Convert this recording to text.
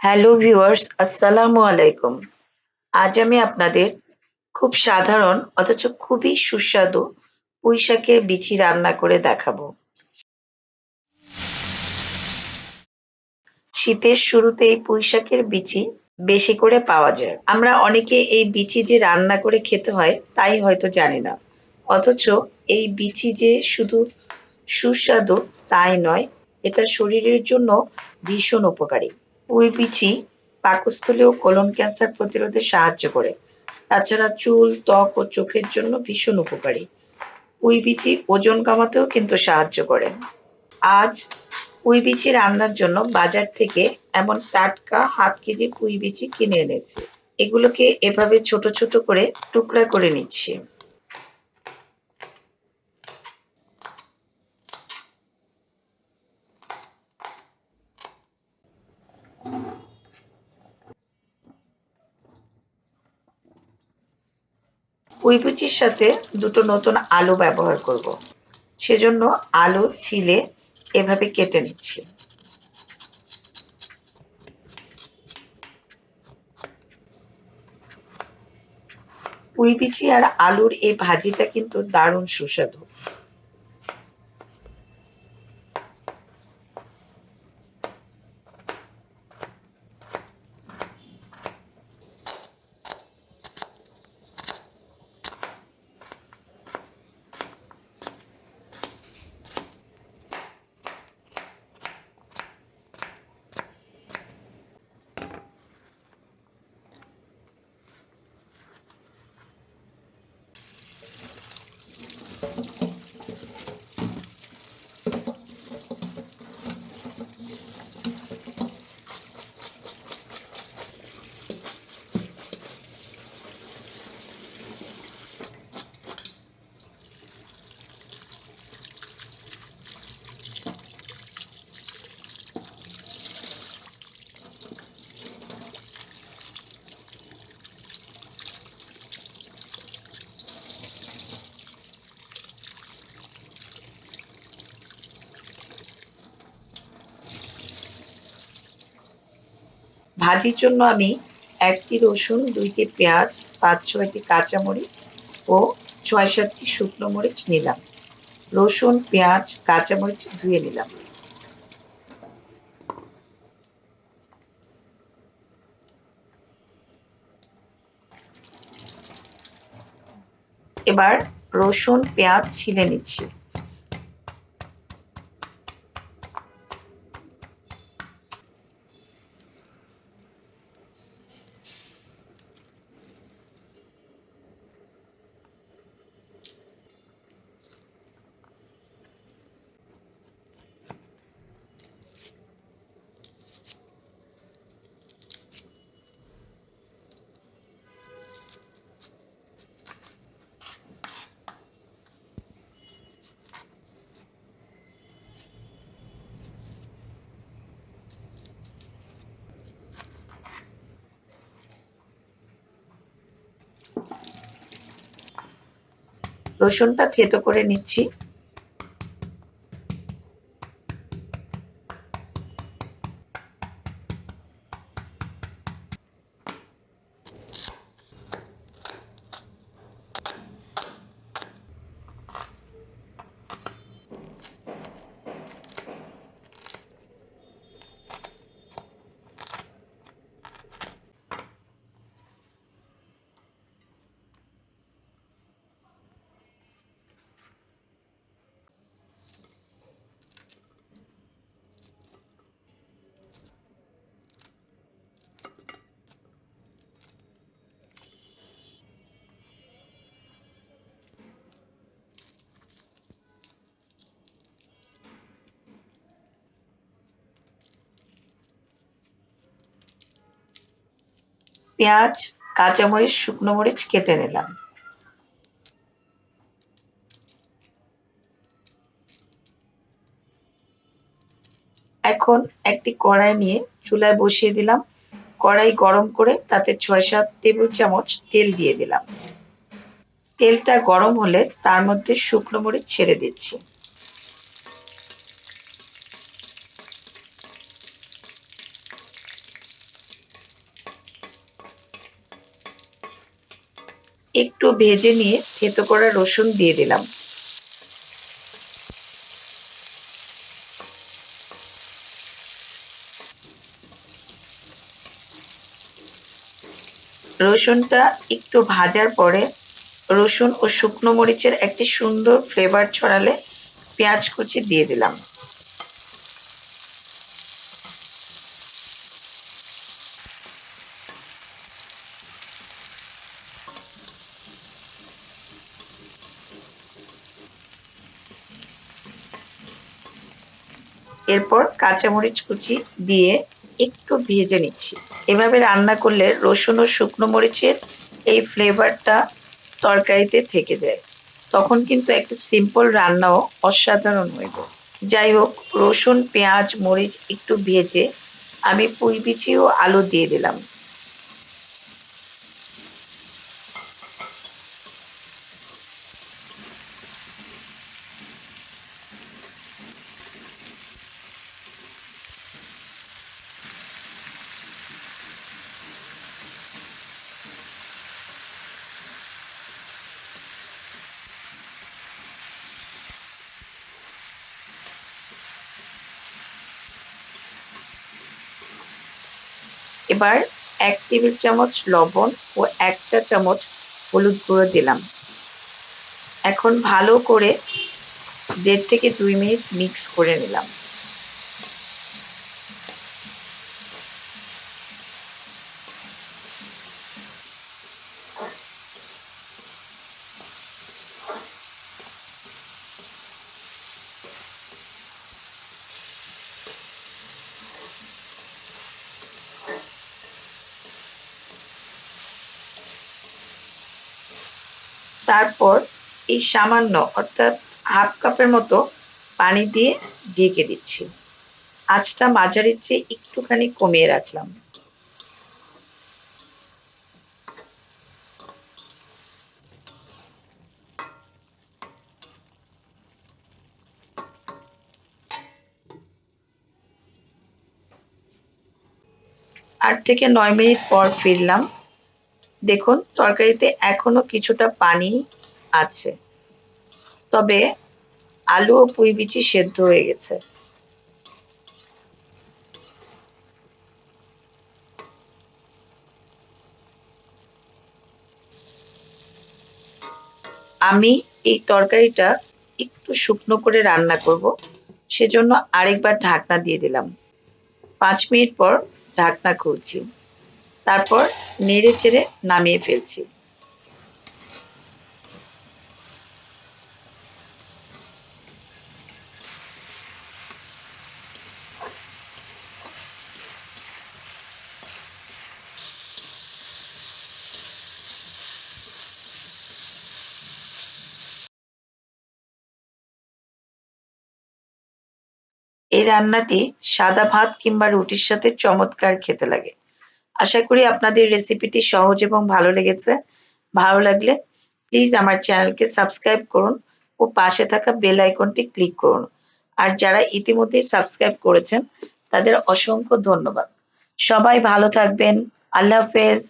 Hello viewers, আসসালামু আলাইকুম। আজ আমি আপনাদের খুব সাধারণ অথচ খুবই সুস্বাদু পুঁইশাকের বিচি রান্না করে দেখাবো। শীতের শুরুতে এই পুঁইশাকের বিচি বেশি করে পাওয়া যায়। আমরা অনেকে এই বিচি যে রান্না করে খেতে হয় তাই হয়তো জানি না। অথচ এই বিচি যে শুধু সুস্বাদু তাই নয়, এটা শরীরের জন্য ভীষণ উপকারী। পুঁই বিচি পাকস্থলী ও কোলন ক্যান্সার প্রতিরোধে সাহায্য করে। তাছাড়া চুল, ত্বক ও চোখের জন্য ভীষণ উপকারী। পুঁই বিচি ওজন কমাতেও কিন্তু সাহায্য করে। আজ পুঁই বিচি রান্নার জন্য বাজার থেকে এমন টাটকা 1/2 কেজি পুঁই বিচি কিনে এনেছি। এগুলোকে এভাবে ছোট ছোট করে টুকরা করে নিচ্ছি। পুঁই বিচির সাথে দুটো নতুন আলু ব্যবহার করব। সেজন্য আলু ছিলে এভাবে কেটে নিচ্ছি। পুঁই বিচি আর আলুর এই ভাজিটা কিন্তু দারুণ সুস্বাদু। ভাজির জন্য আমি 1টি রসুন, 2টি পেঁয়াজ, 5-6টি কাঁচামরিচ ও 6-7টি শুকনো মরিচ নিলাম। রসুন, পেঁয়াজ, কাঁচামরিচ ধুয়ে নিলাম। এবার রসুন, পেঁয়াজ ছিলে নিচ্ছি। রসুনটা থেতো করে নিচ্ছি। পেঁয়াজ, কাঁচামরিচ, শুকনো মরিচ কেটে নিলাম। এখন একটি কড়াই নিয়ে চুলায় বসিয়ে দিলাম। কড়াই গরম করে তাতে 6-7 টেবিল চামচ তেল দিয়ে দিলাম। তেলটা গরম হলে তার মধ্যে শুকনো মরিচ ছেড়ে দিচ্ছি। একটু ভেজে নিয়ে থেতো করা রসুন দিয়ে দিলাম। রসুনটা একটু ভাজার পরে রসুন ও শুকনো মরিচের একটি সুন্দর ফ্লেভার ছড়ালে পেঁয়াজ কুচি দিয়ে দিলাম। এরপর কাঁচামরিচ কুচি দিয়ে একটু ভেজে নিচ্ছি। এভাবে রান্না করলে রসুন ও শুকনো মরিচের এই ফ্লেভারটা তরকারিতে থেকে যায়। তখন কিন্তু একটা সিম্পল রান্নাও অসাধারণ হইব। যাই হোক, রসুন, পেঁয়াজ, মরিচ একটু ভেজে আমি পুঁই বিচি ও আলু দিয়ে দিলাম। এবার ১ টেবিল চামচ লবণ ও ১ চা চামচ হলুদ গুঁড়ো দিলাম। এখন ভালো করে ১.৫ থেকে ২ মিনিট মিক্স করে নিলাম। তারপর এই সামান্য অর্থাৎ হাফ কাপের মতো পানি দিয়ে ঢেকে দিচ্ছি। আঁচটা মাঝারির চেয়ে একটুখানি কমিয়ে রাখলাম। আট থেকে ৯ মিনিট পর ফিরলাম। দেখুন তরকারিতে এখনো কিছুটা পানি আছে, তবে আলু ও পুঁই বিচি সেদ্ধ হয়ে গেছে। আমি এই তরকারিটা একটু শুকনো করে রান্না করব, সেজন্য আরেকবার ঢাকনা দিয়ে দিলাম। ৫ মিনিট পর ঢাকনা খুলছি, তারপর নেড়ে চেড়ে নামিয়ে ফেলছি। এই রান্নাটি সাদা ভাত কিংবা রুটির সাথে চমৎকার খেতে লাগে। আশা করি আপনাদের রেসিপিটি সহজ এবং ভালো লেগেছে। ভালো লাগলে প্লিজ আমার চ্যানেলকে সাবস্ক্রাইব করুন ও পাশে থাকা বেল আইকনটি ক্লিক করুন। আর যারা ইতিমধ্যেই সাবস্ক্রাইব করেছেন তাদের অসংখ্য ধন্যবাদ। সবাই ভালো থাকবেন। আল্লাহ হাফেজ।